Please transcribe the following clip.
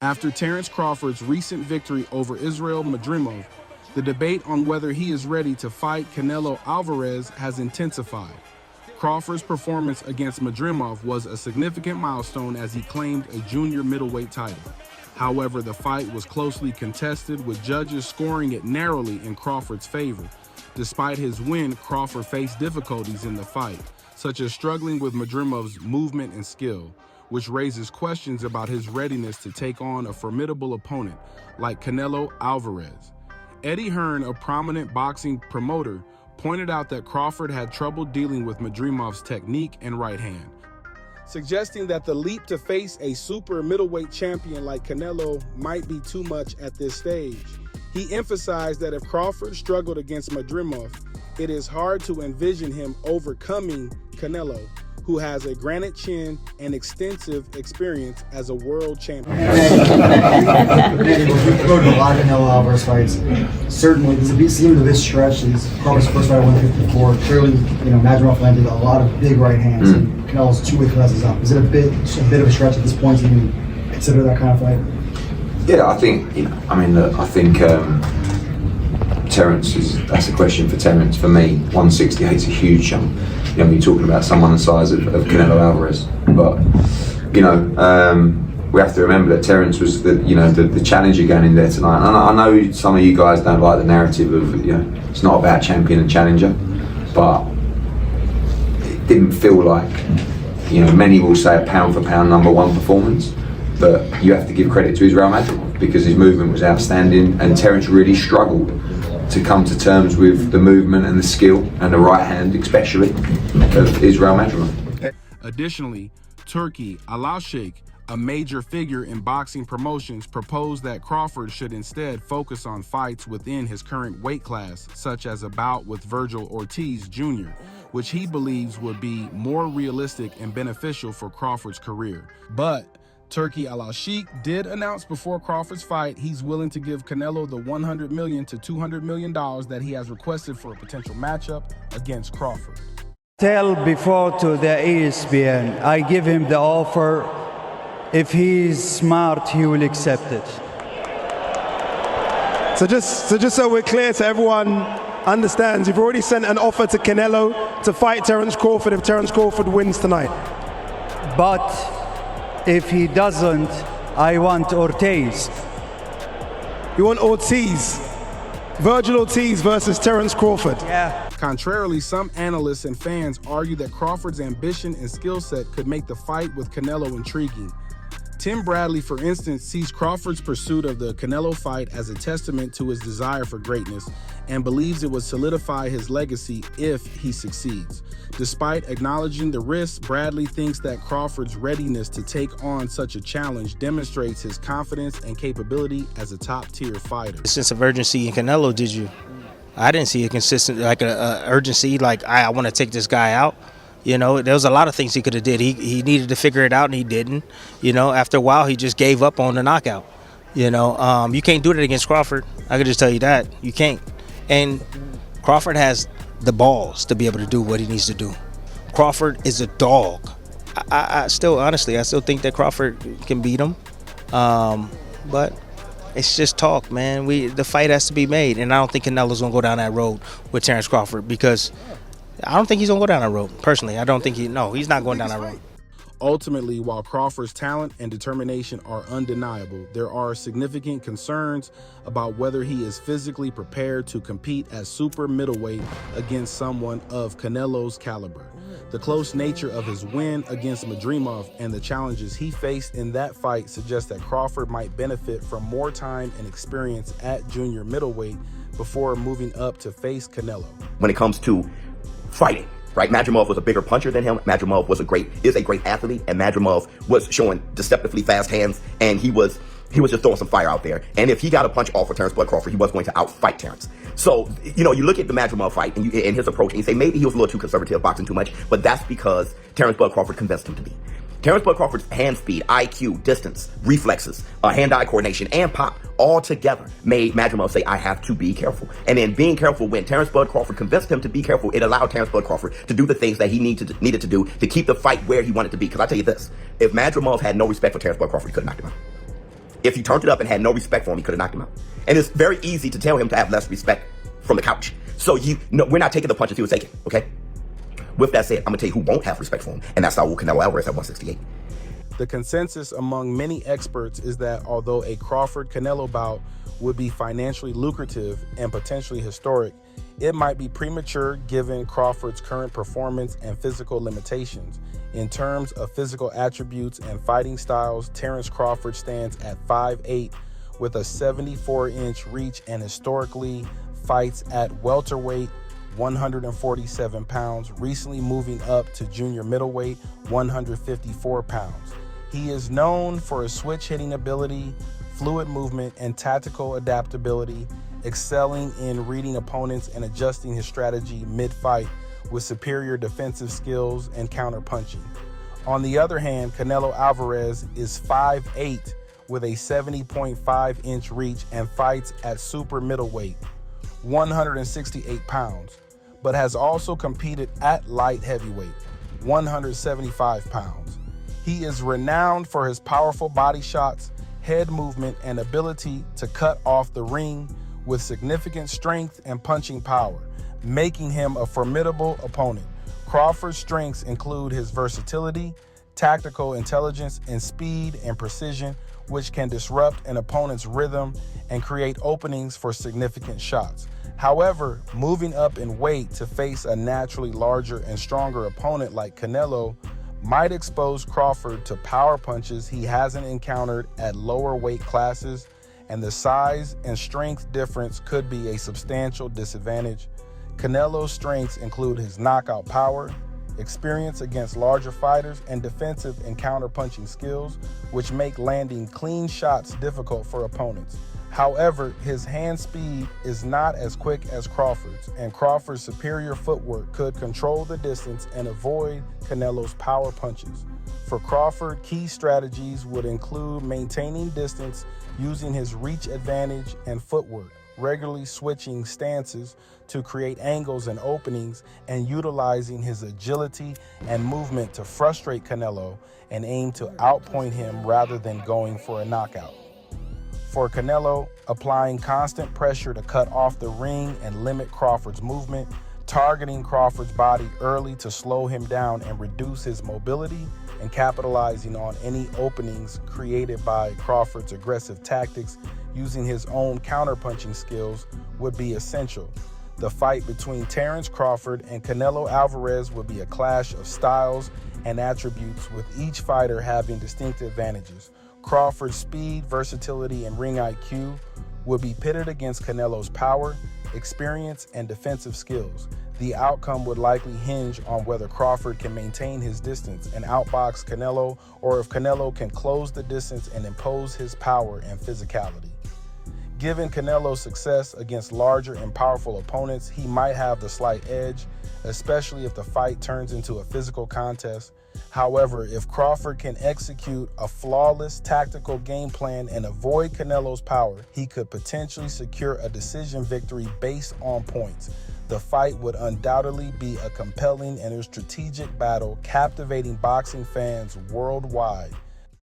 After Terence Crawford's recent victory over Israil Madrimov, the debate on whether he is ready to fight Canelo Alvarez has intensified. Crawford's performance against Madrimov was a significant milestone as he claimed a junior middleweight title. However, the fight was closely contested, with judges scoring it narrowly in Crawford's favor. Despite his win, Crawford faced difficulties in the fight, such as struggling with Madrimov's movement and skill, which raises questions about his readiness to take on a formidable opponent like Canelo Alvarez. Eddie Hearn, a prominent boxing promoter, pointed out that Crawford had trouble dealing with Madrimov's technique and right hand, suggesting that the leap to face a super middleweight champion like Canelo might be too much at this stage. He emphasized that if Crawford struggled against Madrimov, it is hard to envision him overcoming Canelo, who has a granite chin and extensive experience as a world champion. We've covered a lot of Canelo Alvarez fights. Certainly, there's a seem of this stretch. Crawford's first fight at 154. Clearly, Madrimov landed a lot of big right hands, and Canelo's two weight classes up. Is it a bit of a stretch at this point to even consider that kind of fight? Yeah, I think Terence that's a question for Terence. For me, 168 is a huge jump. You're talking about someone the size of Canelo Alvarez, but we have to remember that Terence was the challenger going in there tonight. And I know some of you guys don't like the narrative of it's not about champion and challenger, but it didn't feel like many will say a pound for pound number one performance, but you have to give credit to Israil Madrimov because his movement was outstanding, and Terence really struggled to come to terms with the movement and the skill and the right hand, especially, of Israil Madrimov. Additionally, Turki Al-Sheikh, a major figure in boxing promotions, proposed that Crawford should instead focus on fights within his current weight class, such as a bout with Virgil Ortiz Jr., which he believes would be more realistic and beneficial for Crawford's career. But Turki Al-Sheikh did announce before Crawford's fight he's willing to give Canelo the $100 million to $200 million that he has requested for a potential matchup against Crawford. Tell before to the ESPN, I give him the offer. If he's smart, he will accept it. So just so we're clear, so everyone understands, you've already sent an offer to Canelo to fight Terence Crawford if Terence Crawford wins tonight. But if he doesn't, I want Ortiz. You want Ortiz? Virgil Ortiz versus Terence Crawford. Yeah. Contrarily, some analysts and fans argue that Crawford's ambition and skill set could make the fight with Canelo intriguing. Tim Bradley, for instance, sees Crawford's pursuit of the Canelo fight as a testament to his desire for greatness and believes it would solidify his legacy if he succeeds. Despite acknowledging the risks, Bradley thinks that Crawford's readiness to take on such a challenge demonstrates his confidence and capability as a top-tier fighter. Sense of urgency in Canelo, did you? I didn't see a consistent, like a urgency, like I want to take this guy out. There was a lot of things he could have did. He needed to figure it out, and he didn't. After a while, he just gave up on the knockout. You can't do that against Crawford. I can just tell you that. You can't. And Crawford has the balls to be able to do what he needs to do. Crawford is a dog. I still think that Crawford can beat him. But it's just talk, man. The fight has to be made, and I don't think Canelo's going to go down that road with Terence Crawford because I don't think he's going to go down that road. Personally, I don't think he's not going down that road. Ultimately, while Crawford's talent and determination are undeniable, there are significant concerns about whether he is physically prepared to compete as super middleweight against someone of Canelo's caliber. The close nature of his win against Madrimov and the challenges he faced in that fight suggest that Crawford might benefit from more time and experience at junior middleweight before moving up to face Canelo. When it comes to fighting, right? Madrimov was a bigger puncher than him. Madrimov is a great athlete, and Madrimov was showing deceptively fast hands, and he was just throwing some fire out there. And if he got a punch off for Terence Crawford, he was going to outfight Terence. So, you look at the Madrimov fight and his approach, and you say maybe he was a little too conservative, boxing too much, but that's because Terence Crawford convinced him to be. Terence Crawford's hand speed, IQ, distance, reflexes, hand-eye coordination, and pop all together made Madrimov say, I have to be careful. And then being careful, when Terence Crawford convinced him to be careful, it allowed Terence Crawford to do the things that he needed to do to keep the fight where he wanted to be. Because I tell you this, if Madrimov had no respect for Terence Crawford, he couldn't knock him out. If he turned it up and had no respect for him, he could have knocked him out. And it's very easy to tell him to have less respect from the couch. So we're not taking the punches he was taking, okay? With that said, I'm gonna tell you who won't have respect for him, and that's Canelo Alvarez at 168. The consensus among many experts is that although a Crawford-Canelo bout would be financially lucrative and potentially historic, it might be premature given Crawford's current performance and physical limitations. In terms of physical attributes and fighting styles, Terence Crawford stands at 5'8", with a 74-inch reach and historically fights at welterweight, 147 pounds, recently moving up to junior middleweight, 154 pounds. He is known for his switch-hitting ability, fluid movement, and tactical adaptability, excelling in reading opponents and adjusting his strategy mid-fight with superior defensive skills and counter-punching. On the other hand, Canelo Alvarez is 5'8", with a 70.5-inch reach and fights at super middleweight, 168 pounds, but has also competed at light heavyweight, 175 pounds. He is renowned for his powerful body shots, head movement, and ability to cut off the ring with significant strength and punching power, making him a formidable opponent. Crawford's strengths include his versatility, tactical intelligence, and speed and precision, which can disrupt an opponent's rhythm and create openings for significant shots. However, moving up in weight to face a naturally larger and stronger opponent like Canelo might expose Crawford to power punches he hasn't encountered at lower weight classes, and the size and strength difference could be a substantial disadvantage. Canelo's strengths include his knockout power, experience against larger fighters, and defensive and counter-punching skills, which make landing clean shots difficult for opponents. However, his hand speed is not as quick as Crawford's, and Crawford's superior footwork could control the distance and avoid Canelo's power punches. For Crawford, key strategies would include maintaining distance, using his reach advantage and footwork, regularly switching stances to create angles and openings, and utilizing his agility and movement to frustrate Canelo and aim to outpoint him rather than going for a knockout. For Canelo, applying constant pressure to cut off the ring and limit Crawford's movement, targeting Crawford's body early to slow him down and reduce his mobility, and capitalizing on any openings created by Crawford's aggressive tactics using his own counterpunching skills would be essential. The fight between Terence Crawford and Canelo Alvarez would be a clash of styles and attributes, with each fighter having distinct advantages. Crawford's speed, versatility, and ring IQ would be pitted against Canelo's power, experience, and defensive skills. The outcome would likely hinge on whether Crawford can maintain his distance and outbox Canelo, or if Canelo can close the distance and impose his power and physicality. Given Canelo's success against larger and powerful opponents, he might have the slight edge, especially if the fight turns into a physical contest. However, if Crawford can execute a flawless tactical game plan and avoid Canelo's power, he could potentially secure a decision victory based on points. The fight would undoubtedly be a compelling and a strategic battle, captivating boxing fans worldwide.